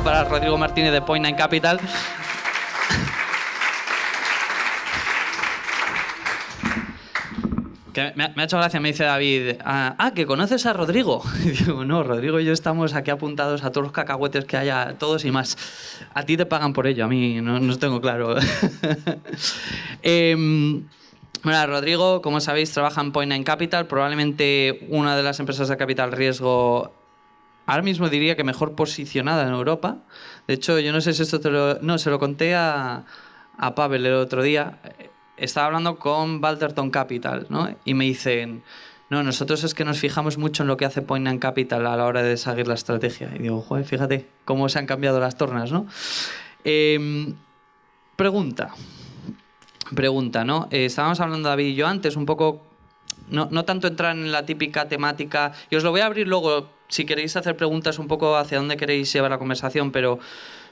aplauso para Rodrigo Martínez de Point9 Capital. Que me ha hecho gracia, me dice David, ¿que conoces a Rodrigo? Y digo, no, Rodrigo y yo estamos aquí apuntados a todos los cacahuetes que haya, todos y más. A ti te pagan por ello, a mí no tengo claro. Bueno, Rodrigo, como sabéis, trabaja en Point9 Capital, probablemente una de las empresas de capital riesgo, ahora mismo diría que mejor posicionada en Europa. De hecho, yo no sé si esto se lo conté a Pavel el otro día. Estaba hablando con Balderton Capital, ¿no? Y me dicen, no, nosotros es que nos fijamos mucho en lo que hace Point9 Capital a la hora de seguir la estrategia. Y digo, joder, fíjate cómo se han cambiado las tornas, ¿no? Pregunta, ¿no? Estábamos hablando David y yo antes un poco, no tanto entrar en la típica temática, y os lo voy a abrir luego, si queréis hacer preguntas un poco hacia dónde queréis llevar la conversación, pero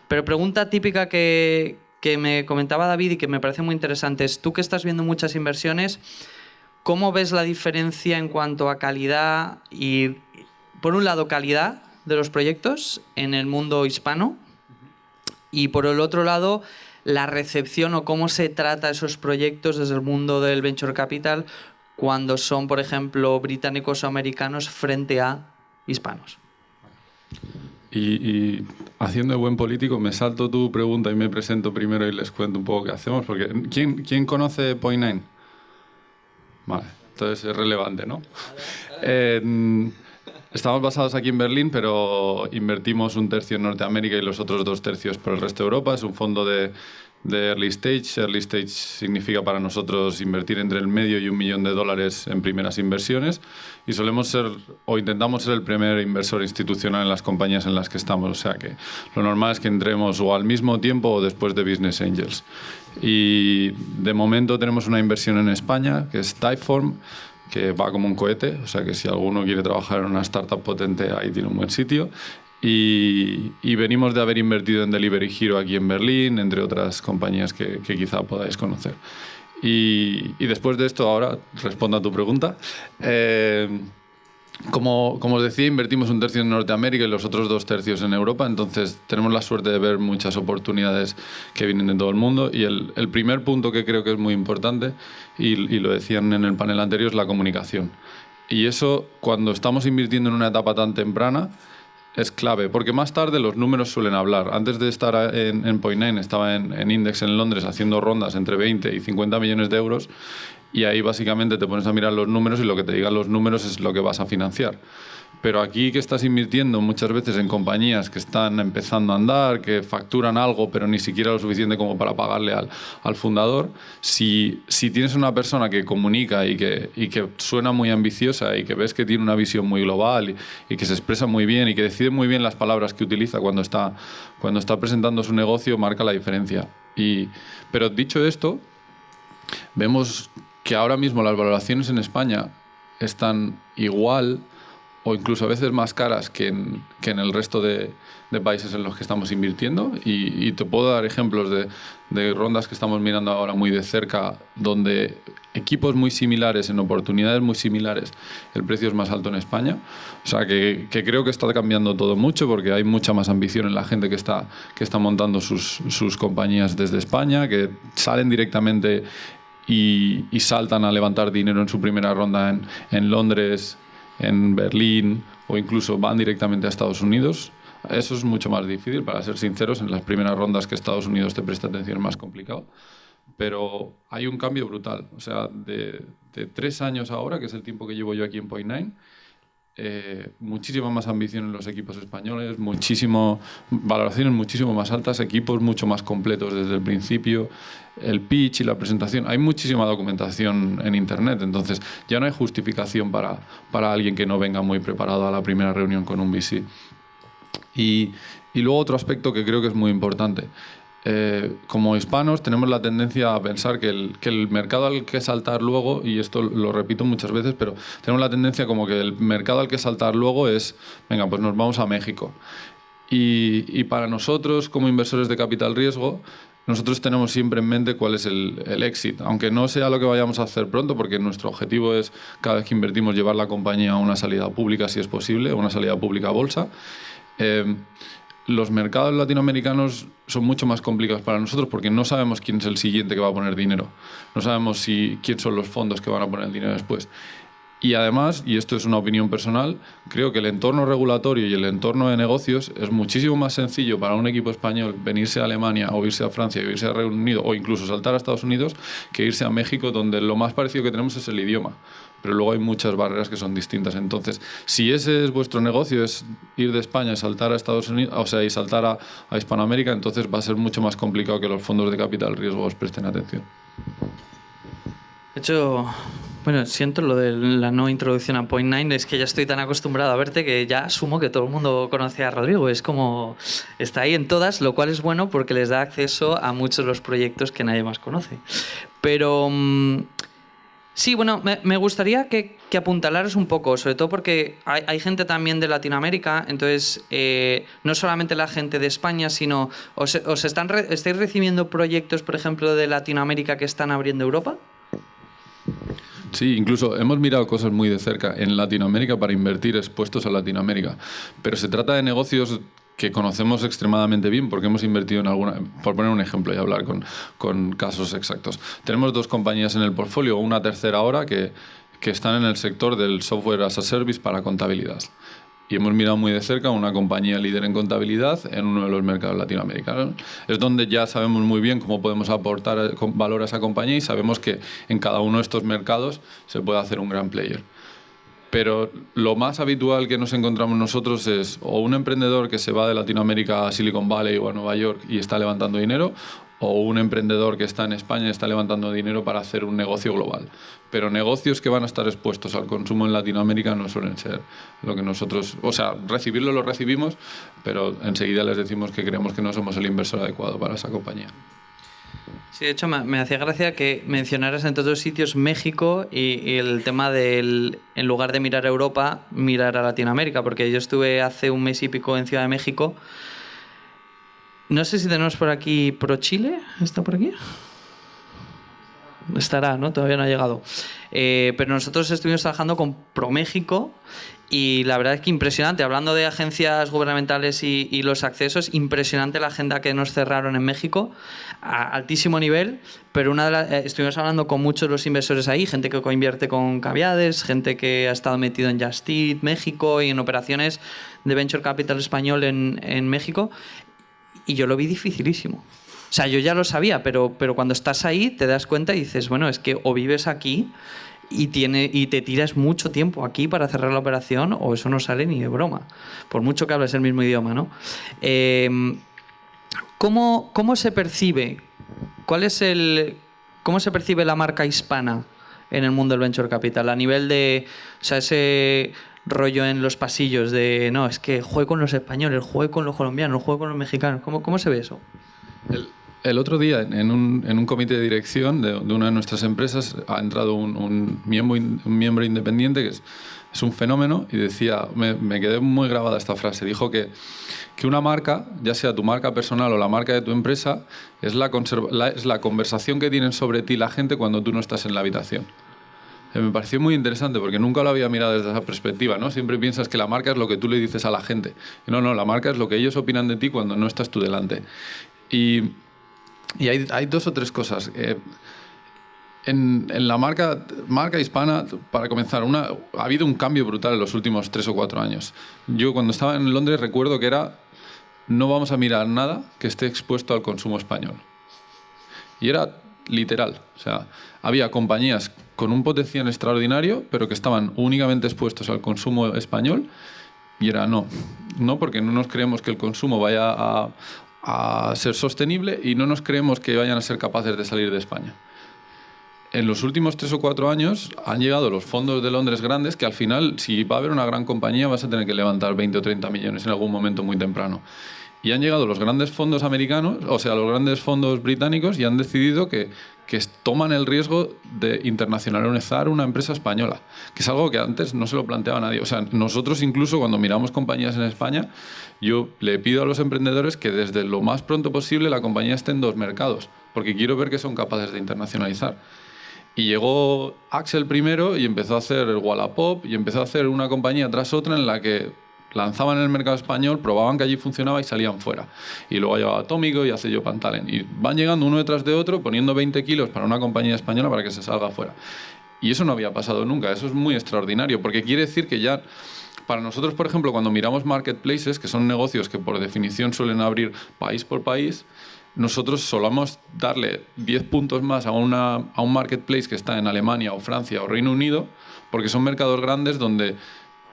pregunta típica que me comentaba David y que me parece muy interesante es, tú que estás viendo muchas inversiones, ¿cómo ves la diferencia en cuanto a calidad y, por un lado, calidad de los proyectos en el mundo hispano y, por el otro lado, la recepción o cómo se trata esos proyectos desde el mundo del venture capital cuando son, por ejemplo, británicos o americanos frente a hispanos? Y haciendo de buen político, me salto tu pregunta y me presento primero y les cuento un poco qué hacemos, porque ¿quién conoce Point9? Vale, entonces es relevante, ¿no? Estamos basados aquí en Berlín, pero invertimos 1/3 en Norteamérica y los otros 2/3 por el resto de Europa. Es un fondo de early stage. Early stage significa para nosotros invertir entre el medio y $1 millón en primeras inversiones. Y solemos ser, o intentamos ser el primer inversor institucional en las compañías en las que estamos. O sea que lo normal es que entremos o al mismo tiempo o después de Business Angels. Y de momento tenemos una inversión en España, que es Typeform, que va como un cohete, o sea que si alguno quiere trabajar en una startup potente, ahí tiene un buen sitio. Y venimos de haber invertido en Delivery Hero aquí en Berlín, entre otras compañías que quizá podáis conocer. Y después de esto, ahora respondo a tu pregunta. Como os decía, invertimos 1/3 en Norteamérica y los otros 2/3 en Europa, entonces tenemos la suerte de ver muchas oportunidades que vienen de todo el mundo. Y el primer punto que creo que es muy importante, y lo decían en el panel anterior, es la comunicación. Y eso, cuando estamos invirtiendo en una etapa tan temprana, es clave, porque más tarde los números suelen hablar. Antes de estar en Point9, estaba en Index en Londres haciendo rondas entre 20 y 50 millones de euros, y ahí básicamente te pones a mirar los números y lo que te digan los números es lo que vas a financiar. Pero aquí que estás invirtiendo muchas veces en compañías que están empezando a andar, que facturan algo pero ni siquiera lo suficiente como para pagarle al fundador, si tienes una persona que comunica y que suena muy ambiciosa y que ves que tiene una visión muy global y que se expresa muy bien y que decide muy bien las palabras que utiliza cuando está presentando su negocio, marca la diferencia. Pero dicho esto, vemos que ahora mismo las valoraciones en España están igual o incluso a veces más caras que en el resto de países en los que estamos invirtiendo. Y te puedo dar ejemplos de rondas que estamos mirando ahora muy de cerca, donde equipos muy similares, en oportunidades muy similares, el precio es más alto en España. O sea que creo que está cambiando todo mucho, porque hay mucha más ambición en la gente que está montando sus compañías desde España, que salen directamente y saltan a levantar dinero en su primera ronda en Londres, en Berlín, o incluso van directamente a Estados Unidos. Eso es mucho más difícil, para ser sinceros. En las primeras rondas que Estados Unidos te presta atención es más complicado. Pero hay un cambio brutal. O sea, de 3 años ahora, que es el tiempo que llevo yo aquí en Point9, muchísima más ambición en los equipos españoles, valoraciones muchísimo más altas, equipos mucho más completos desde el principio, el pitch y la presentación. Hay muchísima documentación en internet, entonces ya no hay justificación para alguien que no venga muy preparado a la primera reunión con un VC. Y luego otro aspecto que creo que es muy importante. Como hispanos tenemos la tendencia a pensar que el mercado al que saltar luego, y esto lo repito muchas veces, pero tenemos la tendencia como que el mercado al que saltar luego es, venga, pues nos vamos a México. Y para nosotros, como inversores de capital riesgo, nosotros tenemos siempre en mente cuál es el exit, aunque no sea lo que vayamos a hacer pronto, porque nuestro objetivo es, cada vez que invertimos, llevar la compañía a una salida pública, si es posible, a una salida pública a bolsa. los mercados latinoamericanos son mucho más complicados para nosotros porque no sabemos quién es el siguiente que va a poner dinero. No sabemos quién son los fondos que van a poner el dinero después. Y además, y esto es una opinión personal, creo que el entorno regulatorio y el entorno de negocios es muchísimo más sencillo para un equipo español venirse a Alemania o irse a Francia o irse a Reino Unido o incluso saltar a Estados Unidos que irse a México, donde lo más parecido que tenemos es el idioma. Pero luego hay muchas barreras que son distintas. Entonces, si ese es vuestro negocio, es ir de España y saltar a Estados Unidos, o sea, y saltar a Hispanoamérica, entonces va a ser mucho más complicado que los fondos de capital riesgo os presten atención. De hecho, bueno, siento lo de la no introducción a Point 9, es que ya estoy tan acostumbrado a verte que ya asumo que todo el mundo conoce a Rodrigo. Es como, está ahí en todas, lo cual es bueno porque les da acceso a muchos de los proyectos que nadie más conoce. Pero sí, bueno, me gustaría que apuntalaras un poco, sobre todo porque hay gente también de Latinoamérica, entonces no solamente la gente de España, sino ¿estáis recibiendo proyectos, por ejemplo, de Latinoamérica que están abriendo Europa? Sí, incluso hemos mirado cosas muy de cerca en Latinoamérica para invertir expuestos a Latinoamérica, pero se trata de negocios que conocemos extremadamente bien porque hemos invertido en alguna, por poner un ejemplo y hablar con casos exactos. Tenemos 2 compañías en el portfolio, una tercera ahora que están en el sector del software as a service para contabilidad. Y hemos mirado muy de cerca una compañía líder en contabilidad en uno de los mercados latinoamericanos. Es donde ya sabemos muy bien cómo podemos aportar valor a esa compañía y sabemos que en cada uno de estos mercados se puede hacer un gran player. Pero lo más habitual que nos encontramos nosotros es o un emprendedor que se va de Latinoamérica a Silicon Valley o a Nueva York y está levantando dinero, o un emprendedor que está en España y está levantando dinero para hacer un negocio global. Pero negocios que van a estar expuestos al consumo en Latinoamérica no suelen ser lo que nosotros... O sea, recibirlo lo recibimos, pero enseguida les decimos que creemos que no somos el inversor adecuado para esa compañía. Sí, de hecho me hacía gracia que mencionaras en todos los sitios México y el tema del, en lugar de mirar a Europa, mirar a Latinoamérica, porque yo estuve hace un mes y pico en Ciudad de México. No sé si tenemos por aquí ProChile, ¿está por aquí? Estará, ¿no? Todavía no ha llegado. Pero nosotros estuvimos trabajando con ProMéxico y la verdad es que impresionante. Hablando de agencias gubernamentales y los accesos, impresionante la agenda que nos cerraron en México, a altísimo nivel, pero estuvimos hablando con muchos de los inversores ahí, gente que coinvierte con Caviades, gente que ha estado metido en Just Eat, México y en operaciones de Venture Capital español en México. Y yo lo vi dificilísimo. O sea, yo ya lo sabía, pero cuando estás ahí te das cuenta y dices, bueno, es que o vives aquí y te tiras mucho tiempo aquí para cerrar la operación o eso no sale ni de broma, por mucho que hables el mismo idioma, ¿no? ¿Cómo se percibe? ¿Cómo se percibe la marca hispana en el mundo del Venture Capital? A nivel de, o sea, ese rollo en los pasillos de, no, es que juego con los españoles, juego con los colombianos, juego con los mexicanos. ¿Cómo se ve eso? El otro día, en un comité de dirección de una de nuestras empresas, ha entrado un miembro independiente que es un fenómeno y decía, me quedé muy grabada esta frase, dijo que una marca, ya sea tu marca personal o la marca de tu empresa, es la conversación que tienen sobre ti la gente cuando tú no estás en la habitación. Me pareció muy interesante porque nunca lo había mirado desde esa perspectiva, ¿no? Siempre piensas que la marca es lo que tú le dices a la gente. No, la marca es lo que ellos opinan de ti cuando no estás tú delante. Y hay 2 o 3 cosas. En la marca hispana, para comenzar, ha habido un cambio brutal en los últimos 3 o 4 años. Yo cuando estaba en Londres recuerdo que era, no vamos a mirar nada que esté expuesto al consumo español. Y era literal. O sea, había compañías con un potencial extraordinario, pero que estaban únicamente expuestos al consumo español, y era no, porque no nos creemos que el consumo vaya a ser sostenible y no nos creemos que vayan a ser capaces de salir de España. En los últimos 3 o 4 años han llegado los fondos de Londres grandes que al final, si va a haber una gran compañía, vas a tener que levantar 20 o 30 millones en algún momento muy temprano. Y han llegado los grandes fondos americanos, o sea, los grandes fondos británicos, y han decidido que toman el riesgo de internacionalizar una empresa española, que es algo que antes no se lo planteaba nadie. O sea, nosotros incluso cuando miramos compañías en España, yo le pido a los emprendedores que desde lo más pronto posible la compañía esté en 2 mercados, porque quiero ver que son capaces de internacionalizar. Y llegó Axel primero y empezó a hacer el Wallapop y empezó a hacer una compañía tras otra en la que lanzaban en el mercado español, probaban que allí funcionaba y salían fuera. Y luego ha llegado Atómico y Acello Pantalen. Y van llegando uno detrás de otro, poniendo 20 kilos para una compañía española para que se salga fuera. Y eso no había pasado nunca. Eso es muy extraordinario, porque quiere decir que ya... Para nosotros, por ejemplo, cuando miramos marketplaces, que son negocios que por definición suelen abrir país por país, nosotros solamos darle 10 puntos más a un marketplace que está en Alemania o Francia o Reino Unido, porque son mercados grandes donde,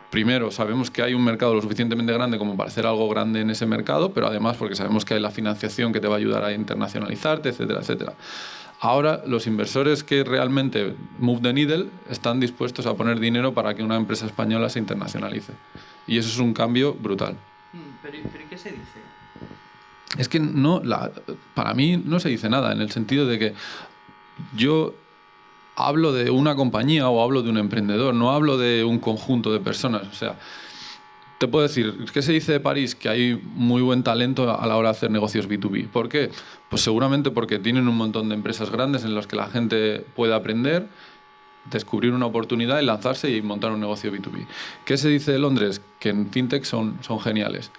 primero, sabemos que hay un mercado lo suficientemente grande como para hacer algo grande en ese mercado, pero además porque sabemos que hay la financiación que te va a ayudar a internacionalizarte, etcétera, etcétera. Ahora, los inversores que realmente move the needle están dispuestos a poner dinero para que una empresa española se internacionalice. Y eso es un cambio brutal. ¿Pero qué se dice? Es que para mí no se dice nada, en el sentido de que yo hablo de una compañía o hablo de un emprendedor, no hablo de un conjunto de personas. O sea, te puedo decir, ¿qué se dice de París? Que hay muy buen talento a la hora de hacer negocios B2B. ¿Por qué? Pues seguramente porque tienen un montón de empresas grandes en las que la gente puede aprender, descubrir una oportunidad y lanzarse y montar un negocio B2B. ¿Qué se dice de Londres? Que en fintech son geniales.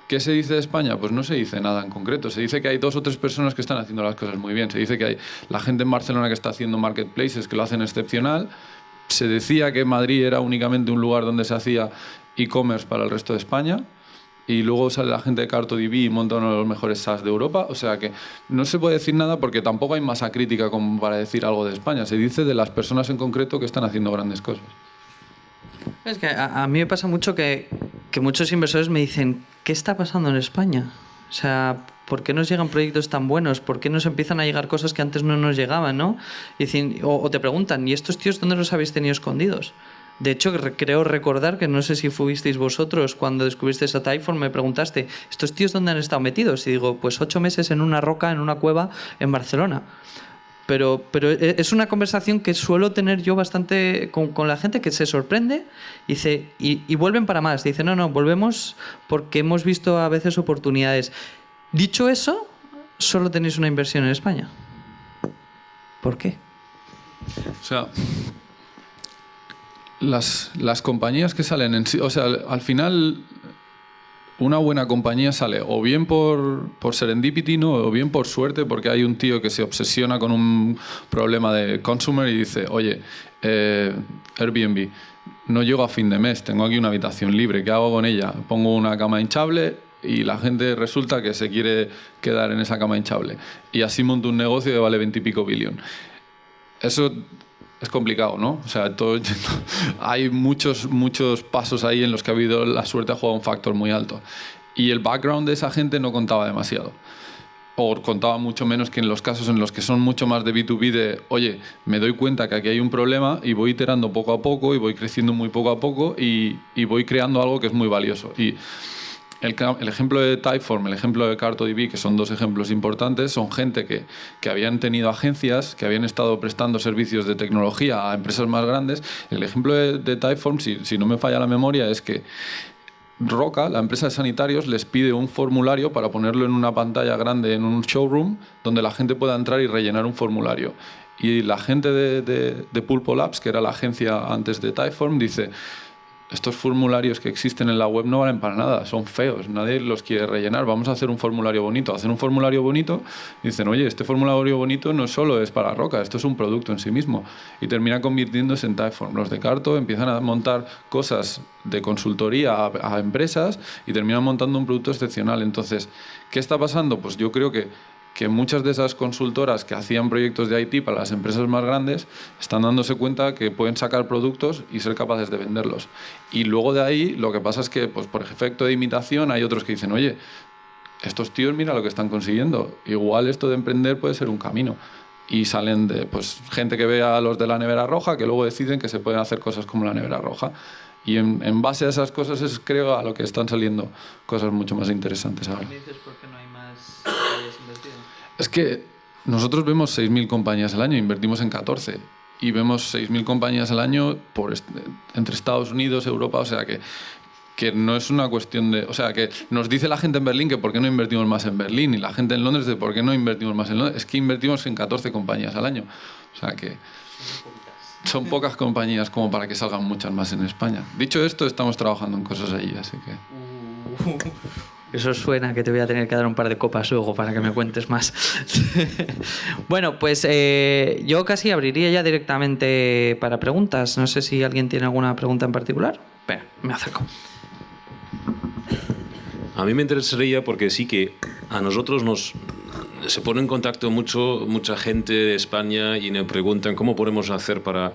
¿Qué se dice de España? Pues no se dice nada en concreto. Se dice que hay 2 o 3 personas que están haciendo las cosas muy bien. Se dice que hay la gente en Barcelona que está haciendo marketplaces que lo hacen excepcional. Se decía que Madrid era únicamente un lugar donde se hacía e-commerce para el resto de España. Y luego sale la gente de CartoDB y monta uno de los mejores SaaS de Europa. O sea que no se puede decir nada porque tampoco hay masa crítica como para decir algo de España. Se dice de las personas en concreto que están haciendo grandes cosas. Es que a mí me pasa mucho que muchos inversores me dicen, ¿qué está pasando en España? O sea, ¿por qué nos llegan proyectos tan buenos? ¿Por qué nos empiezan a llegar cosas que antes no nos llegaban, ¿no? Y dicen, o te preguntan, ¿y estos tíos dónde los habéis tenido escondidos? De hecho, creo recordar que no sé si fuisteis vosotros cuando descubristeis a Typeform, me preguntaste, ¿estos tíos dónde han estado metidos? Y digo, pues 8 meses en una roca, en una cueva en Barcelona. Pero es una conversación que suelo tener yo bastante con la gente que se sorprende y, dice, y vuelven para más. Dice, no, volvemos porque hemos visto a veces oportunidades. Dicho eso, solo tenéis una inversión en España. ¿Por qué? O sea, las compañías que salen en sí, o sea, al final una buena compañía sale o bien por serendipity, ¿no? O bien por suerte, porque hay un tío que se obsesiona con un problema de consumer y dice, oye, Airbnb, no llego a fin de mes, tengo aquí una habitación libre, ¿qué hago con ella? Pongo una cama hinchable y la gente resulta que se quiere quedar en esa cama hinchable. Y así monto un negocio que vale 20 y pico billón. Eso es complicado, ¿no? O sea, hay muchos pasos ahí en los que la suerte ha jugado un factor muy alto. Y el background de esa gente no contaba demasiado. O contaba mucho menos que en los casos en los que son mucho más de B2B de, oye, me doy cuenta que aquí hay un problema y voy iterando poco a poco y voy creciendo muy poco a poco y voy creando algo que es muy valioso. Y el ejemplo de Typeform, el ejemplo de CartoDB, que son 2 ejemplos importantes, son gente que habían tenido agencias, que habían estado prestando servicios de tecnología a empresas más grandes. El ejemplo de Typeform, si no me falla la memoria, es que Roca, la empresa de sanitarios, les pide un formulario para ponerlo en una pantalla grande en un showroom donde la gente pueda entrar y rellenar un formulario. Y la gente de Pulpo Labs, que era la agencia antes de Typeform, dice, estos formularios que existen en la web no valen para nada, son feos, nadie los quiere rellenar, vamos a hacer un formulario bonito. Hacen un formulario bonito y dicen, oye, este formulario bonito no solo es para Roca, esto es un producto en sí mismo. Y termina convirtiéndose en Typeform. Los de Carto empiezan a montar cosas de consultoría a empresas y terminan montando un producto excepcional. Entonces, ¿qué está pasando? Pues yo creo que muchas de esas consultoras que hacían proyectos de IT para las empresas más grandes están dándose cuenta que pueden sacar productos y ser capaces de venderlos. Y luego de ahí lo que pasa es que, pues, por efecto de imitación, hay otros que dicen, oye, estos tíos mira lo que están consiguiendo, igual esto de emprender puede ser un camino. Y salen de, pues, gente que ve a los de la nevera roja que luego deciden que se pueden hacer cosas como la nevera roja. Y en base a esas cosas es, creo, a lo que están saliendo cosas mucho más interesantes ahora. ¿Me dices por qué no hay más que hayas invertido? Es que nosotros vemos 6.000 compañías al año, invertimos en 14. Y vemos 6.000 compañías al año entre Estados Unidos, Europa, o sea que no es una cuestión de... O sea, que nos dice la gente en Berlín que por qué no invertimos más en Berlín y la gente en Londres de por qué no invertimos más en Londres. Es que invertimos en 14 compañías al año. O sea que... son pocas compañías como para que salgan muchas más en España. Dicho esto, estamos trabajando en cosas allí, así que... Eso suena que te voy a tener que dar un par de copas luego para que me cuentes más. Bueno, pues yo casi abriría ya directamente para preguntas. No sé si alguien tiene alguna pregunta en particular. Venga, me acerco. A mí me interesaría porque sí que a nosotros se pone en contacto mucha gente de España y nos preguntan cómo podemos hacer para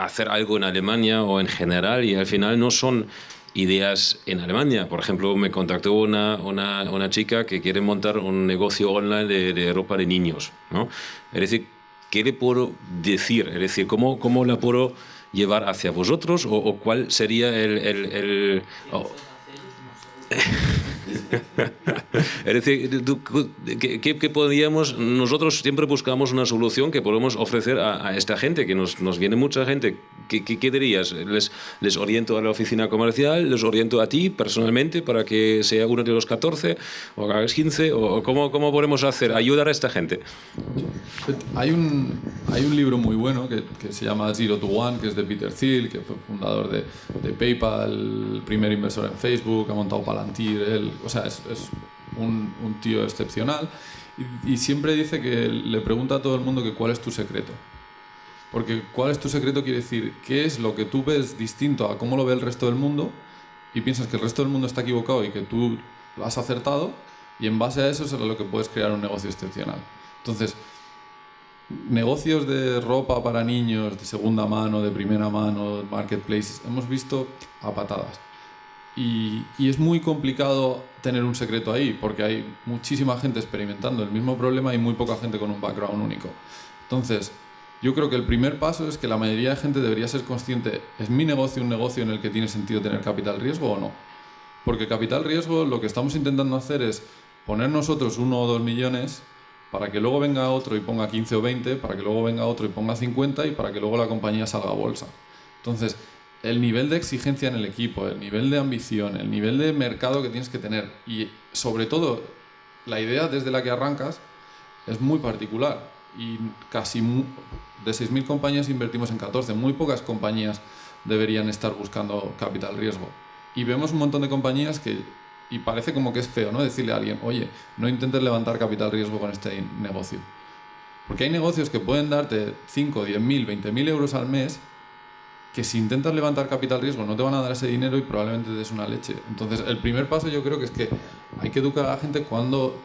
hacer algo en Alemania o en general, y al final no son ideas en Alemania. Por ejemplo, me contactó una chica que quiere montar un negocio online de ropa de niños, ¿no? Es decir, ¿qué le puedo decir? Es decir, ¿cómo la puedo llevar hacia vosotros? ¿O cuál sería el es decir, ¿qué podríamos? Nosotros siempre buscamos una solución que podemos ofrecer a esta gente, que nos viene mucha gente. ¿Qué dirías? ¿Les oriento a la oficina comercial? ¿Les oriento a ti personalmente para que sea uno de los 14 o hagas 15? ¿O cómo podemos ayudar a esta gente? Hay un libro muy bueno que se llama Zero to One, que es de Peter Thiel, que fue fundador de PayPal, el primer inversor en Facebook, ha montado Palantir, o sea, es un tío excepcional, y siempre dice que le pregunta a todo el mundo que cuál es tu secreto. Porque cuál es tu secreto quiere decir qué es lo que tú ves distinto a cómo lo ve el resto del mundo y piensas que el resto del mundo está equivocado y que tú lo has acertado, y en base a eso es lo que puedes crear un negocio excepcional. Entonces, negocios de ropa para niños, de segunda mano, de primera mano, marketplaces, hemos visto a patadas. Y es muy complicado tener un secreto ahí, porque hay muchísima gente experimentando el mismo problema y muy poca gente con un background único. Entonces, yo creo que el primer paso es que la mayoría de gente debería ser consciente: ¿es mi negocio un negocio en el que tiene sentido tener capital riesgo o no? Porque capital riesgo, lo que estamos intentando hacer es poner nosotros 1 o 2 millones para que luego venga otro y ponga 15 o 20, para que luego venga otro y ponga 50 y para que luego la compañía salga a bolsa. Entonces, el nivel de exigencia en el equipo, el nivel de ambición, el nivel de mercado que tienes que tener, y sobre todo la idea desde la que arrancas, es muy particular. Y casi de 6.000 compañías invertimos en 14. Muy pocas compañías deberían estar buscando capital riesgo. Y vemos un montón de compañías y parece como que es feo, ¿no?, decirle a alguien: oye, no intentes levantar capital riesgo con este negocio. Porque hay negocios que pueden darte 5, 10.000, 20.000 euros al mes, que si intentas levantar capital riesgo no te van a dar ese dinero y probablemente te des una leche. Entonces, el primer paso yo creo que es que hay que educar a la gente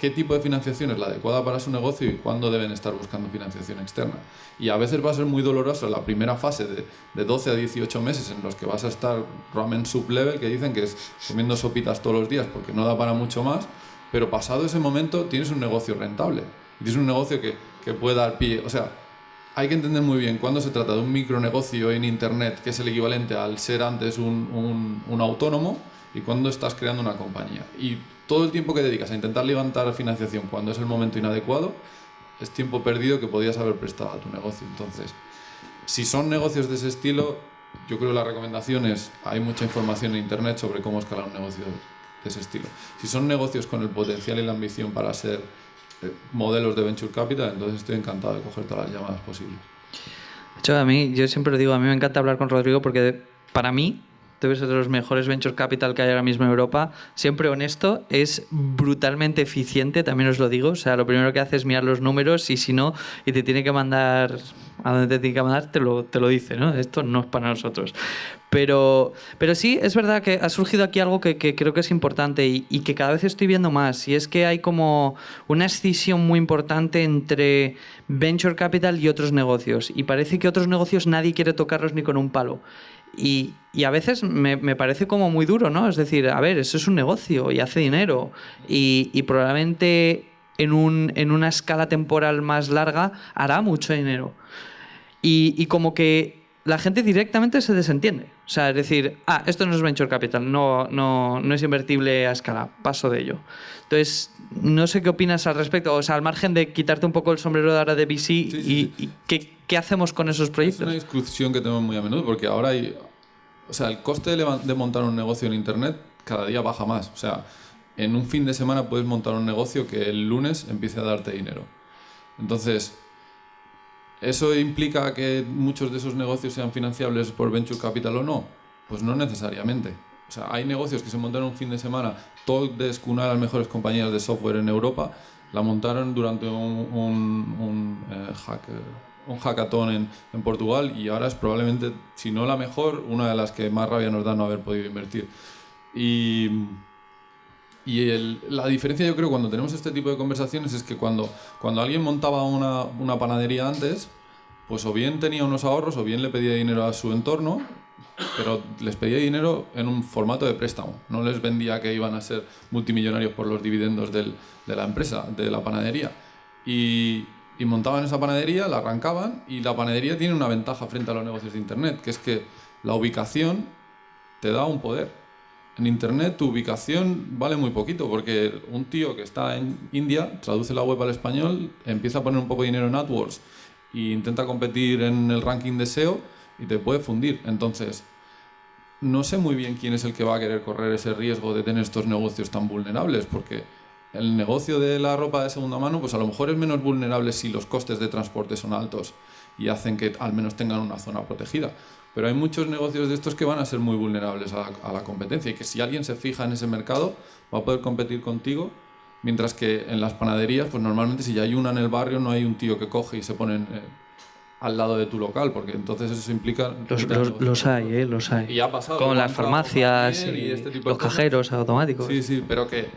qué tipo de financiación es la adecuada para su negocio y cuándo deben estar buscando financiación externa. Y a veces va a ser muy doloroso la primera fase de 12 a 18 meses en los que vas a estar ramen soup level, que dicen que es comiendo sopitas todos los días porque no da para mucho más, pero pasado ese momento tienes un negocio rentable. Tienes un negocio que puede dar pie. O sea, hay que entender muy bien cuándo se trata de un micronegocio en Internet, que es el equivalente al ser antes un autónomo, y cuándo estás creando una compañía. Y todo el tiempo que dedicas a intentar levantar financiación cuando es el momento inadecuado es tiempo perdido que podías haber prestado a tu negocio. Entonces, si son negocios de ese estilo, yo creo que la recomendación es: hay mucha información en Internet sobre cómo escalar un negocio de ese estilo. Si son negocios con el potencial y la ambición para ser modelos de venture capital, entonces estoy encantado de coger todas las llamadas posibles. De hecho, yo siempre lo digo, a mí me encanta hablar con Rodrigo porque para mí debe ser de los mejores venture capital que hay ahora mismo en Europa. Siempre honesto, es brutalmente eficiente, también os lo digo. O sea, lo primero que hace es mirar los números, y si no, y te tiene que mandar a donde te tiene que mandar, te lo dice, ¿no? Esto no es para nosotros. Pero sí, es verdad que ha surgido aquí algo que creo que es importante y que cada vez estoy viendo más, y es que hay como una escisión muy importante entre venture capital y otros negocios, y parece que otros negocios nadie quiere tocarlos ni con un palo. Y a veces me parece como muy duro, ¿no? Es decir, a ver, eso es un negocio y hace dinero, y probablemente en una escala temporal más larga hará mucho dinero. Y como que la gente directamente se desentiende. O sea, es decir, esto no es venture capital, no es invertible a escala, paso de ello. Entonces, no sé qué opinas al respecto. O sea, al margen de quitarte un poco el sombrero de ahora de VC, sí. ¿Y qué hacemos con esos proyectos? Es una discusión que tenemos muy a menudo, porque ahora o sea, el coste de montar un negocio en Internet cada día baja más. O sea, en un fin de semana puedes montar un negocio que el lunes empiece a darte dinero. Entonces, ¿Eso implica que muchos de esos negocios sean financiables por venture capital o no? Pues no necesariamente. O sea, hay negocios que se montaron un fin de semana. Talkdesk, una de las mejores compañías de software en Europa, la montaron durante un hackathon en Portugal, y ahora es probablemente, si no la mejor, una de las que más rabia nos da no haber podido invertir. La diferencia, yo creo, cuando tenemos este tipo de conversaciones es que cuando alguien montaba una panadería antes, pues o bien tenía unos ahorros o bien le pedía dinero a su entorno, pero les pedía dinero en un formato de préstamo. No les vendía que iban a ser multimillonarios por los dividendos de la empresa, de la panadería. Y montaban esa panadería, la arrancaban, y la panadería tiene una ventaja frente a los negocios de Internet, que es que la ubicación te da un poder. En Internet tu ubicación vale muy poquito, porque un tío que está en India traduce la web al español, empieza a poner un poco de dinero en AdWords e intenta competir en el ranking de SEO y te puede fundir. Entonces, no sé muy bien quién es el que va a querer correr ese riesgo de tener estos negocios tan vulnerables, porque el negocio de la ropa de segunda mano, pues a lo mejor es menos vulnerable si los costes de transporte son altos y hacen que al menos tengan una zona protegida. Pero hay muchos negocios de estos que van a ser muy vulnerables a la competencia, y que si alguien se fija en ese mercado va a poder competir contigo, mientras que en las panaderías, pues normalmente si ya hay una en el barrio, no hay un tío que coge y se pone al lado de tu local, porque entonces eso implica... Los hay. Y ha pasado. Con las farmacias y este tipo de los cosas. cajeros automáticos. Sí, pero que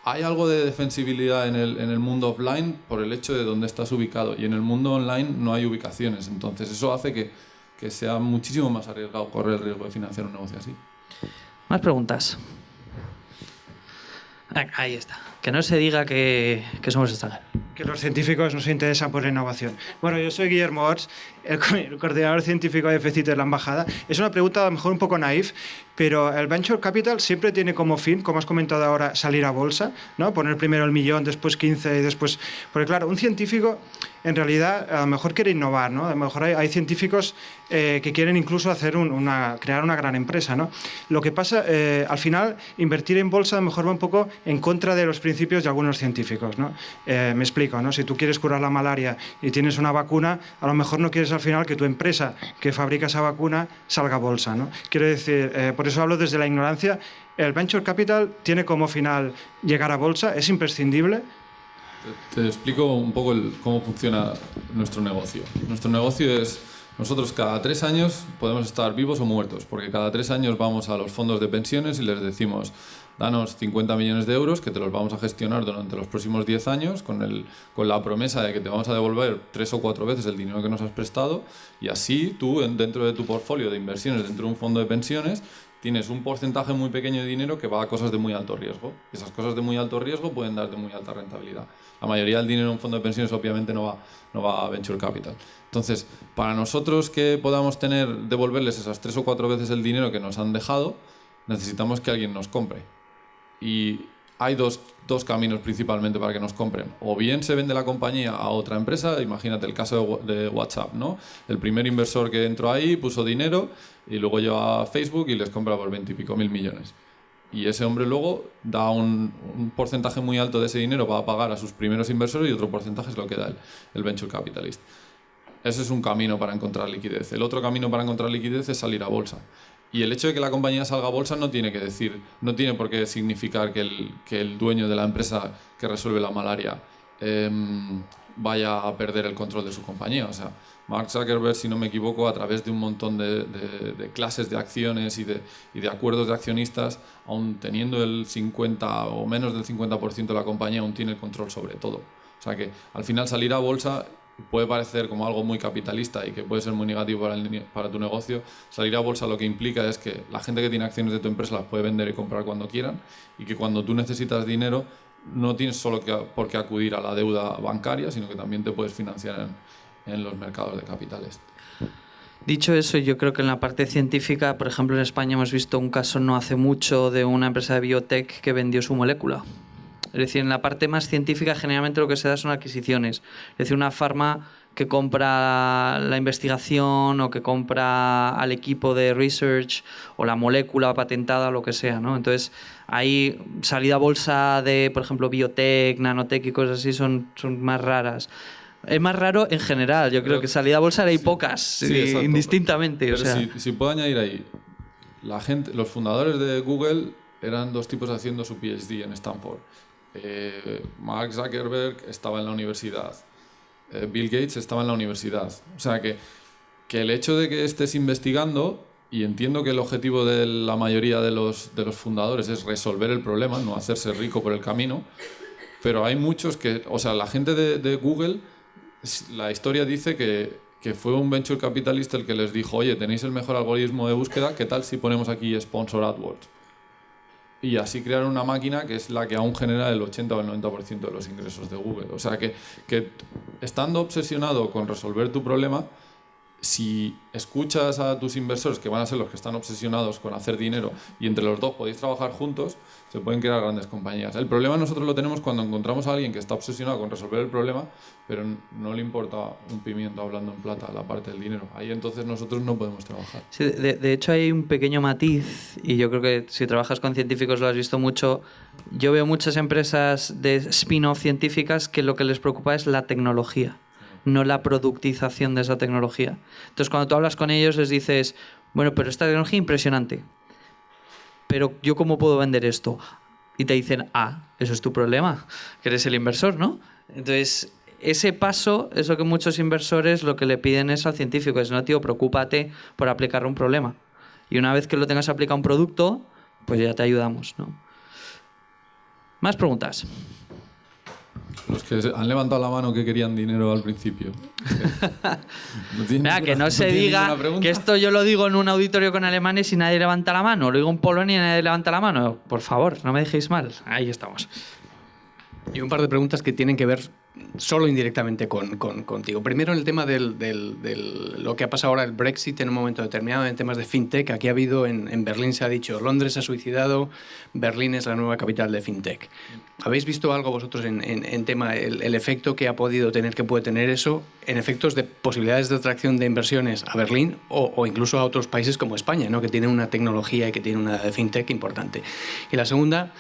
hay algo de defensibilidad en el mundo offline por el hecho de dónde estás ubicado, y en el mundo online no hay ubicaciones. Entonces eso hace que sea muchísimo más arriesgado correr el riesgo de financiar un negocio así. Más preguntas. Ahí está. Que no se diga que somos extranjeros. Que los científicos no se interesan por la innovación. Bueno, yo soy Guillermo Orts, el coordinador científico de FCIT de la Embajada. Es una pregunta a lo mejor un poco naif, pero el Venture Capital siempre tiene como fin, como has comentado ahora, salir a bolsa, ¿no? Poner primero el millón, después 15 y después... Porque claro, un científico en realidad a lo mejor quiere innovar, ¿no? A lo mejor hay científicos que quieren incluso hacer crear una gran empresa, ¿no? Lo que pasa, al final, invertir en bolsa a lo mejor va un poco en contra de los principios de algunos científicos, ¿no? Me explico, ¿no? Si tú quieres curar la malaria y tienes una vacuna, a lo mejor no quieres al final que tu empresa que fabrica esa vacuna salga a bolsa, ¿no? Quiero decir, por eso hablo desde la ignorancia. El Venture Capital tiene como final llegar a bolsa, es imprescindible. Te explico un poco cómo funciona nuestro negocio. Nuestro negocio es, nosotros cada 3 años podemos estar vivos o muertos, porque cada 3 años vamos a los fondos de pensiones y les decimos: danos 50 millones de euros que te los vamos a gestionar durante los próximos 10 años con la promesa de que te vamos a devolver 3 o 4 veces el dinero que nos has prestado, y así tú dentro de tu portfolio de inversiones, dentro de un fondo de pensiones, tienes un porcentaje muy pequeño de dinero que va a cosas de muy alto riesgo. Esas cosas de muy alto riesgo pueden darte muy alta rentabilidad. La mayoría del dinero en un fondo de pensiones obviamente no va a Venture Capital. Entonces, para nosotros que podamos devolverles esas 3 o 4 veces el dinero que nos han dejado, necesitamos que alguien nos compre. Y hay dos caminos principalmente para que nos compren. O bien se vende la compañía a otra empresa, imagínate el caso de WhatsApp, ¿no? El primer inversor que entró ahí puso dinero y luego lleva a Facebook y les compra por 20 y pico mil millones. Y ese hombre luego da un porcentaje muy alto de ese dinero para pagar a sus primeros inversores, y otro porcentaje es lo que da el Venture Capitalist. Ese es un camino para encontrar liquidez. El otro camino para encontrar liquidez es salir a bolsa. Y el hecho de que la compañía salga a bolsa no tiene por qué significar que el dueño de la empresa que resuelve la malaria vaya a perder el control de su compañía. O sea, Mark Zuckerberg, si no me equivoco, a través de un montón de clases de acciones y de acuerdos de accionistas, aun teniendo el 50 o menos del 50% de la compañía, aún tiene el control sobre todo. O sea que al final salir a bolsa puede parecer como algo muy capitalista y que puede ser muy negativo para tu negocio. Salir a bolsa lo que implica es que la gente que tiene acciones de tu empresa las puede vender y comprar cuando quieran, y que cuando tú necesitas dinero no tienes solo por qué acudir a la deuda bancaria, sino que también te puedes financiar en los mercados de capitales. Dicho eso, yo creo que en la parte científica, por ejemplo, en España hemos visto un caso no hace mucho de una empresa de biotech que vendió su molécula. Es decir, en la parte más científica generalmente lo que se da son adquisiciones. Es decir, una farma que compra la investigación o que compra al equipo de research o la molécula patentada o lo que sea, ¿no? Entonces, ahí salida a bolsa de, por ejemplo, biotech, nanotech y cosas así son más raras. Es más raro en general. Yo creo que salida a bolsa hay pocas, Sí, exacto. indistintamente. Pero o sea. si puedo añadir ahí, los fundadores de Google eran dos tipos haciendo su PhD en Stanford. Mark Zuckerberg estaba en la universidad. Bill Gates estaba en la universidad. O sea que el hecho de que estés investigando, y entiendo que el objetivo de la mayoría de los fundadores es resolver el problema, no hacerse rico por el camino, pero hay muchos que, o sea, la gente de Google, la historia dice que fue un venture capitalista el que les dijo, oye, tenéis el mejor algoritmo de búsqueda, ¿qué tal si ponemos aquí Sponsor AdWords? Y así crearon una máquina que es la que aún genera el 80 o el 90% de los ingresos de Google. O sea que estando obsesionado con resolver tu problema, si escuchas a tus inversores, que van a ser los que están obsesionados con hacer dinero, y entre los dos podéis trabajar juntos, se pueden crear grandes compañías. El problema nosotros lo tenemos cuando encontramos a alguien que está obsesionado con resolver el problema, pero no le importa un pimiento, hablando en plata, la parte del dinero. Ahí entonces nosotros no podemos trabajar. Sí, de hecho hay un pequeño matiz, y yo creo que si trabajas con científicos lo has visto mucho. Yo veo muchas empresas de spin-off científicas que lo que les preocupa es la tecnología, no la productización de esa tecnología. Entonces, cuando tú hablas con ellos les dices, bueno, pero esta tecnología es impresionante, pero ¿yo cómo puedo vender esto? Y te dicen, eso es tu problema, que eres el inversor, ¿no? Entonces, ese paso es lo que muchos inversores lo que le piden es al científico, es, no, tío, preocúpate por aplicar un problema. Y una vez que lo tengas aplicado a un producto, pues ya te ayudamos, ¿no? Más preguntas. Los que han levantado la mano que querían dinero al principio. Que no se diga que esto yo lo digo en un auditorio con alemanes y nadie levanta la mano. Lo digo en Polonia y nadie levanta la mano. Por favor, no me dejéis mal. Ahí estamos. Y un par de preguntas que tienen que ver solo indirectamente contigo. Primero, en el tema lo que ha pasado ahora, el Brexit, en un momento determinado, en temas de fintech. Aquí ha habido, en Berlín se ha dicho, Londres se ha suicidado, Berlín es la nueva capital de fintech. ¿Habéis visto algo vosotros en tema, el efecto que puede tener eso, en efectos de posibilidades de atracción de inversiones a Berlín o incluso a otros países como España, ¿no? Que tienen una tecnología y que tienen una fintech importante? Y la segunda,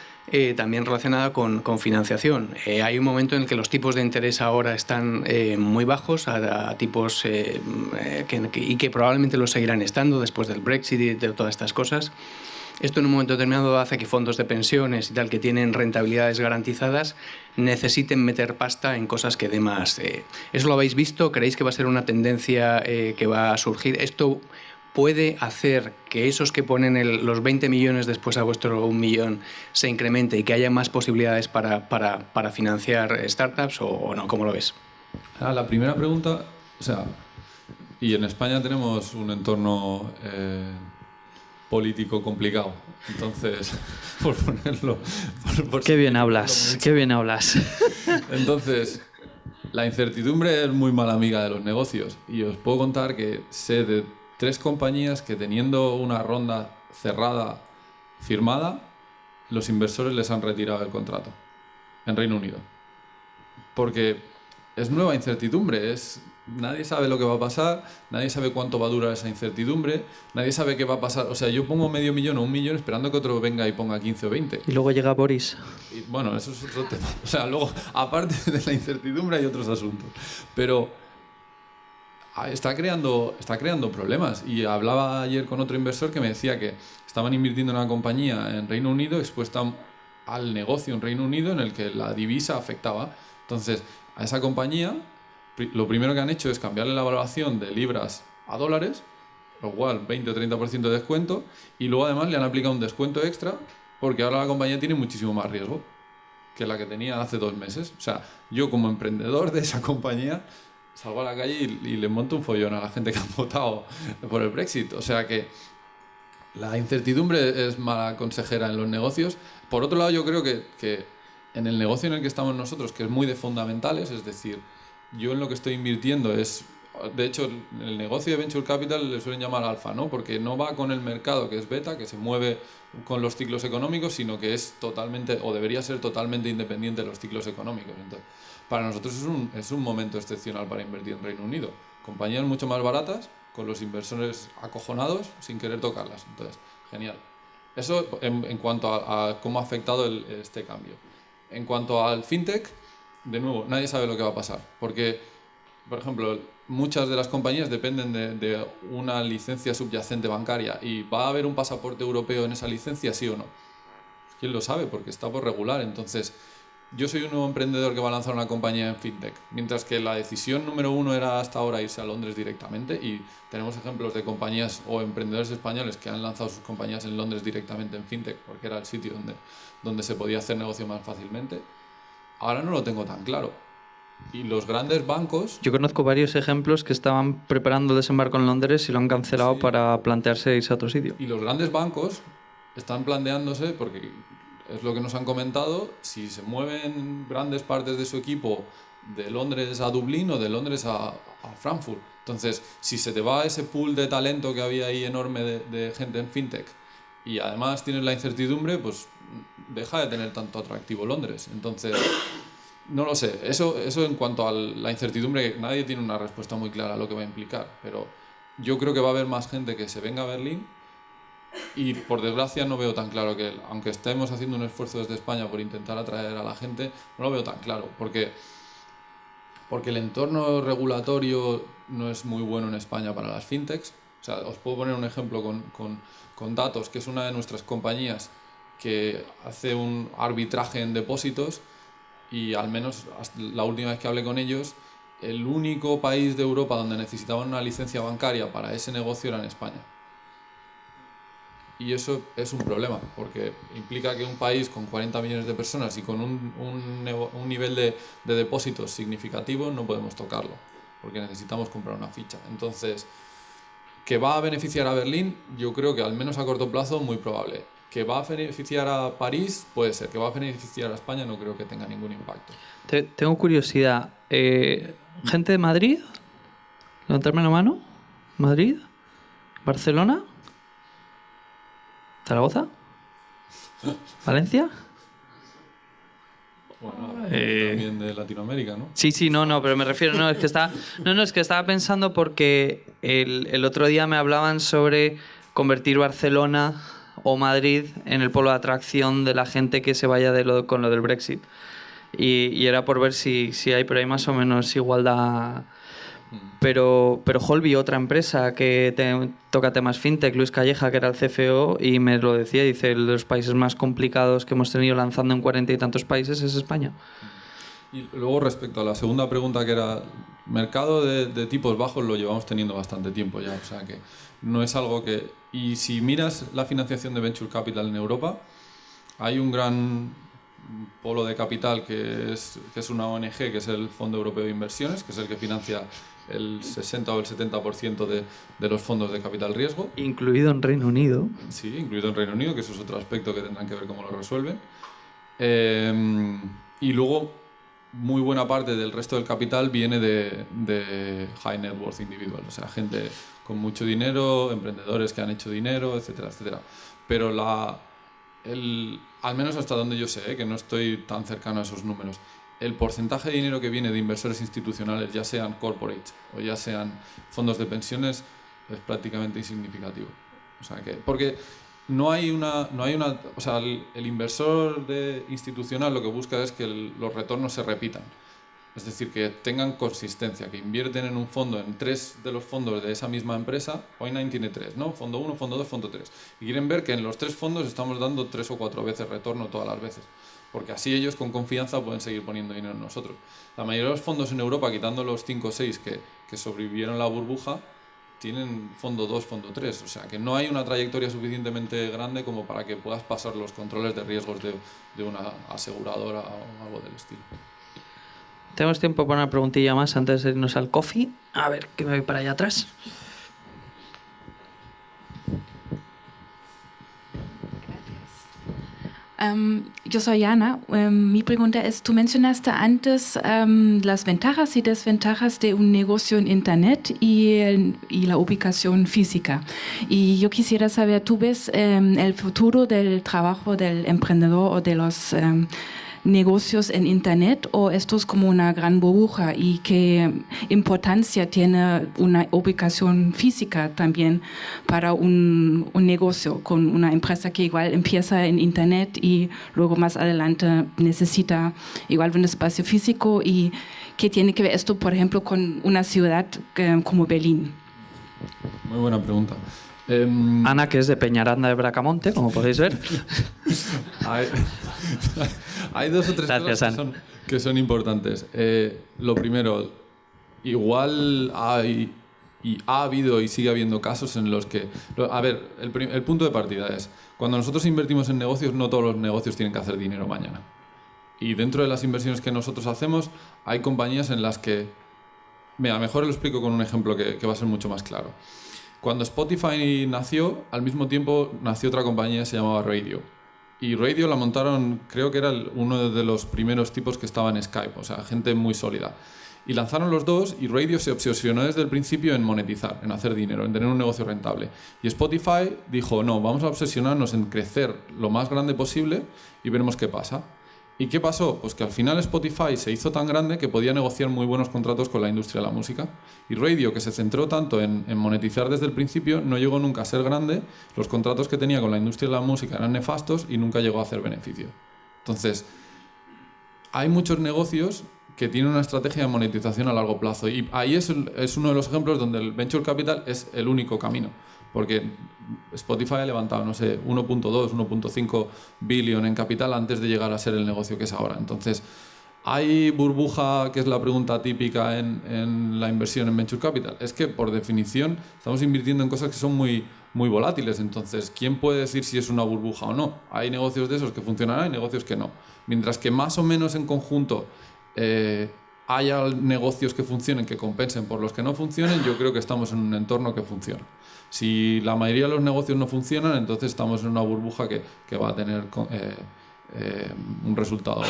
también relacionada con financiación. Hay un momento en el que los tipos de interés ahora están muy bajos, a tipos y que probablemente lo seguirán estando después del Brexit y de todas estas cosas. Esto en un momento determinado hace que fondos de pensiones y tal, que tienen rentabilidades garantizadas, necesiten meter pasta en cosas que dé más. ¿Eso lo habéis visto? ¿Creéis que va a ser una tendencia que va a surgir? ¿Esto puede hacer que esos que ponen los 20 millones después a vuestro 1 millón se incremente y que haya más posibilidades para financiar startups o no? ¿Cómo lo ves? La primera pregunta, o sea, y en España tenemos un entorno político complicado, entonces, por ponerlo... Qué bien hablas, qué bien hablas. Entonces, la incertidumbre es muy mala amiga de los negocios, y os puedo contar que sé de 3 compañías que, teniendo una ronda cerrada, firmada, los inversores les han retirado el contrato en Reino Unido. Porque es nueva incertidumbre, nadie sabe lo que va a pasar, nadie sabe cuánto va a durar esa incertidumbre, nadie sabe qué va a pasar. O sea, yo pongo medio millón o 1 millón esperando que otro venga y ponga 15 o 20. Y luego llega Boris. Y, bueno, eso es otro tema. O sea, luego, aparte de la incertidumbre, hay otros asuntos. Pero está creando problemas. Y hablaba ayer con otro inversor que me decía que estaban invirtiendo en una compañía en Reino Unido expuesta al negocio en Reino Unido en el que la divisa afectaba. Entonces, a esa compañía lo primero que han hecho es cambiarle la valoración de libras a dólares, lo cual 20 o 30% de descuento, y luego además le han aplicado un descuento extra porque ahora la compañía tiene muchísimo más riesgo que la que tenía hace 2 meses. O sea, yo como emprendedor de esa compañía salgo a la calle y le monto un follón a la gente que ha votado por el Brexit. O sea que la incertidumbre es mala consejera en los negocios. Por otro lado, yo creo que en el negocio en el que estamos nosotros, que es muy de fundamentales, es decir, yo en lo que estoy invirtiendo es... De hecho, el negocio de Venture Capital le suelen llamar alfa, ¿no? Porque no va con el mercado, que es beta, que se mueve con los ciclos económicos, sino que es totalmente, o debería ser totalmente independiente de los ciclos económicos. Entonces, para nosotros es un momento excepcional para invertir en Reino Unido. Compañías mucho más baratas, con los inversores acojonados, sin querer tocarlas. Entonces, genial. Eso en cuanto a cómo ha afectado este cambio. En cuanto al fintech, de nuevo, nadie sabe lo que va a pasar, porque por ejemplo, muchas de las compañías dependen de una licencia subyacente bancaria y ¿va a haber un pasaporte europeo en esa licencia, sí o no? ¿Quién lo sabe? Porque está por regular. Entonces, yo soy un nuevo emprendedor que va a lanzar una compañía en fintech, mientras que la decisión número uno era hasta ahora irse a Londres directamente, y tenemos ejemplos de compañías o emprendedores españoles que han lanzado sus compañías en Londres directamente en fintech, porque era el sitio donde se podía hacer negocio más fácilmente. Ahora no lo tengo tan claro. Y los grandes bancos... Yo conozco varios ejemplos que estaban preparando desembarco en Londres y lo han cancelado Sí. para plantearse irse a otro sitio. Y los grandes bancos están planteándose, porque es lo que nos han comentado, si se mueven grandes partes de su equipo de Londres a Dublín o de Londres a Frankfurt. Entonces, si se te va ese pool de talento que había ahí enorme de gente en fintech y además tienes la incertidumbre, pues deja de tener tanto atractivo Londres. Entonces, no lo sé. Eso en cuanto a la incertidumbre, nadie tiene una respuesta muy clara a lo que va a implicar. Pero yo creo que va a haber más gente que se venga a Berlín. Y por desgracia no veo tan claro que, aunque estemos haciendo un esfuerzo desde España por intentar atraer a la gente, no lo veo tan claro, porque el entorno regulatorio no es muy bueno en España para las fintechs. O sea, os puedo poner un ejemplo con Datos, que es una de nuestras compañías que hace un arbitraje en depósitos, y al menos la última vez que hablé con ellos, el único país de Europa donde necesitaban una licencia bancaria para ese negocio era en España. Y eso es un problema, porque implica que un país con 40 millones de personas y con un nivel de depósitos significativo no podemos tocarlo, porque necesitamos comprar una ficha. Entonces, ¿que va a beneficiar a Berlín? Yo creo que al menos a corto plazo muy probable. ¿Que va a beneficiar a París? Puede ser. ¿Que va a beneficiar a España? No creo que tenga ningún impacto. Tengo curiosidad. ¿Gente de Madrid? ¿Levantarme la mano? ¿Madrid? ¿Barcelona? ¿Zaragoza? ¿Valencia? Bueno, también de Latinoamérica, ¿no? Sí, no, pero me refiero, es que estaba pensando porque el otro día me hablaban sobre convertir Barcelona o Madrid en el polo de atracción de la gente que se vaya con lo del Brexit. Y era por ver si hay más o menos igualdad. Pero Holby, otra empresa que toca temas fintech, Luis Calleja, que era el CFO, y me lo decía, dice, los países más complicados que hemos tenido lanzando en 40 y tantos países es España. Y luego, respecto a la segunda pregunta, que era mercado de tipos bajos, lo llevamos teniendo bastante tiempo ya, o sea que no es algo que... Y si miras la financiación de Venture Capital en Europa, hay un gran polo de capital que es una ONG, que es el Fondo Europeo de Inversiones, que es el que financia el 60 o el 70% de los fondos de capital riesgo. Incluido en Reino Unido. Sí, incluido en Reino Unido, que eso es otro aspecto que tendrán que ver cómo lo resuelven. Y luego, muy buena parte del resto del capital viene de high net worth individual, o sea, gente con mucho dinero, emprendedores que han hecho dinero, etcétera, etcétera. Pero al menos hasta donde yo sé, que no estoy tan cercano a esos números, el porcentaje de dinero que viene de inversores institucionales, ya sean corporates o ya sean fondos de pensiones, es prácticamente insignificativo. O sea que, porque no hay una, o sea, el inversor institucional lo que busca es que los retornos se repitan. Es decir, que tengan consistencia, que invierten en un fondo, en 3 de los fondos de esa misma empresa. Coin9 tiene 3, ¿no? Fondo 1, fondo 2, fondo 3. Y quieren ver que en los 3 fondos estamos dando 3 o 4 veces retorno todas las veces. Porque así ellos con confianza pueden seguir poniendo dinero en nosotros. La mayoría de los fondos en Europa, quitando los 5 o 6 que sobrevivieron la burbuja, tienen fondo 2, fondo 3. O sea, que no hay una trayectoria suficientemente grande como para que puedas pasar los controles de riesgos de una aseguradora o algo del estilo. Tenemos tiempo para una preguntilla más antes de irnos al coffee. A ver, que me voy para allá atrás. Yo soy Ana. Mi pregunta es, tú mencionaste antes las ventajas y desventajas de un negocio en Internet y la ubicación física. Y yo quisiera saber, ¿tú ves el futuro del trabajo del emprendedor o de los negocios en Internet o esto es como una gran burbuja y qué importancia tiene una ubicación física también para un negocio con una empresa que igual empieza en Internet y luego más adelante necesita igual un espacio físico y qué tiene que ver esto, por ejemplo, con una ciudad como Berlín. Muy buena pregunta. Ana, que es de Peñaranda de Bracamonte, como podéis ver. Hay dos o tres Gracias, cosas que son importantes. Lo primero, igual ha habido y sigue habiendo casos en los que... A ver, el punto de partida es, cuando nosotros invertimos en negocios, no todos los negocios tienen que hacer dinero mañana. Y dentro de las inversiones que nosotros hacemos, hay compañías en las que... Mira, mejor lo explico con un ejemplo que va a ser mucho más claro. Cuando Spotify nació, al mismo tiempo nació otra compañía que se llamaba Radio. Y Radio la montaron, creo que era uno de los primeros tipos que estaba en Skype, o sea, gente muy sólida. Y lanzaron los dos y Radio se obsesionó desde el principio en monetizar, en hacer dinero, en tener un negocio rentable. Y Spotify dijo, no, vamos a obsesionarnos en crecer lo más grande posible y veremos qué pasa. ¿Y qué pasó? Pues que al final Spotify se hizo tan grande que podía negociar muy buenos contratos con la industria de la música. Y Radio, que se centró tanto en monetizar desde el principio, no llegó nunca a ser grande. Los contratos que tenía con la industria de la música eran nefastos y nunca llegó a hacer beneficio. Entonces, hay muchos negocios que tienen una estrategia de monetización a largo plazo. Y ahí es uno de los ejemplos donde el Venture Capital es el único camino. Porque Spotify ha levantado, no sé, 1.2, 1.5 billón en capital antes de llegar a ser el negocio que es ahora. Entonces, ¿hay burbuja, que es la pregunta típica en la inversión en Venture Capital? Es que, por definición, estamos invirtiendo en cosas que son muy, muy volátiles. Entonces, ¿quién puede decir si es una burbuja o no? Hay negocios de esos que funcionarán y negocios que no. Mientras que más o menos en conjunto haya negocios que funcionen, que compensen por los que no funcionen, yo creo que estamos en un entorno que funciona. Si la mayoría de los negocios no funcionan, entonces estamos en una burbuja que va a tener un resultado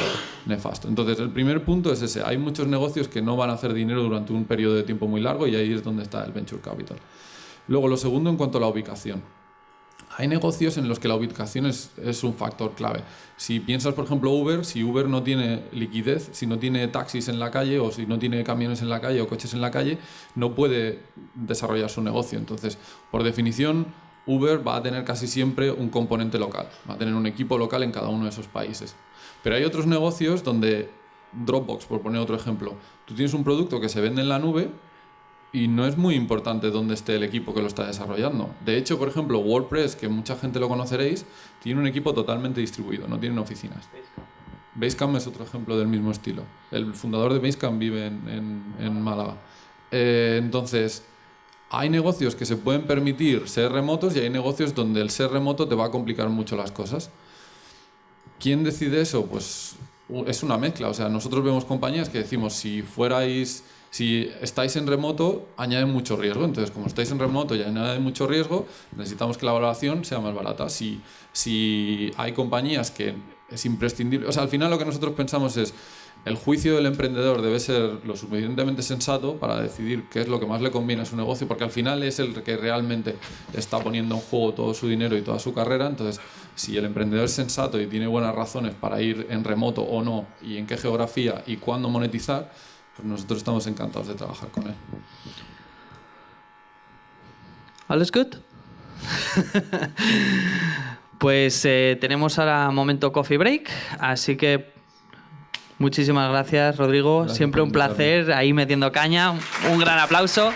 nefasto. Entonces, el primer punto es ese. Hay muchos negocios que no van a hacer dinero durante un periodo de tiempo muy largo y ahí es donde está el Venture Capital. Luego, lo segundo, en cuanto a la ubicación. Hay negocios en los que la ubicación es un factor clave. Si piensas, por ejemplo, Uber, si Uber no tiene liquidez, si no tiene taxis en la calle o si no tiene camiones en la calle o coches en la calle, no puede desarrollar su negocio. Entonces, por definición, Uber va a tener casi siempre un componente local, va a tener un equipo local en cada uno de esos países. Pero hay otros negocios donde Dropbox, por poner otro ejemplo, tú tienes un producto que se vende en la nube y no es muy importante dónde esté el equipo que lo está desarrollando. De hecho, por ejemplo, WordPress, que mucha gente lo conoceréis, tiene un equipo totalmente distribuido, no tienen oficinas. Basecamp es otro ejemplo del mismo estilo. El fundador de Basecamp vive en Málaga. Entonces, hay negocios que se pueden permitir ser remotos y hay negocios donde el ser remoto te va a complicar mucho las cosas. ¿Quién decide eso? Pues es una mezcla. O sea, nosotros vemos compañías que decimos, si estáis en remoto, añade mucho riesgo. Entonces, como estáis en remoto y añade mucho riesgo, necesitamos que la valoración sea más barata. Si hay compañías que es imprescindible... O sea, al final lo que nosotros pensamos es el juicio del emprendedor debe ser lo suficientemente sensato para decidir qué es lo que más le conviene a su negocio, porque al final es el que realmente está poniendo en juego todo su dinero y toda su carrera. Entonces, si el emprendedor es sensato y tiene buenas razones para ir en remoto o no, y en qué geografía y cuándo monetizar, pues nosotros estamos encantados de trabajar con él. ¿Alles good? Pues tenemos ahora momento coffee break, así que muchísimas gracias, Rodrigo. Gracias. Siempre un placer, ahí metiendo caña. Un gran aplauso.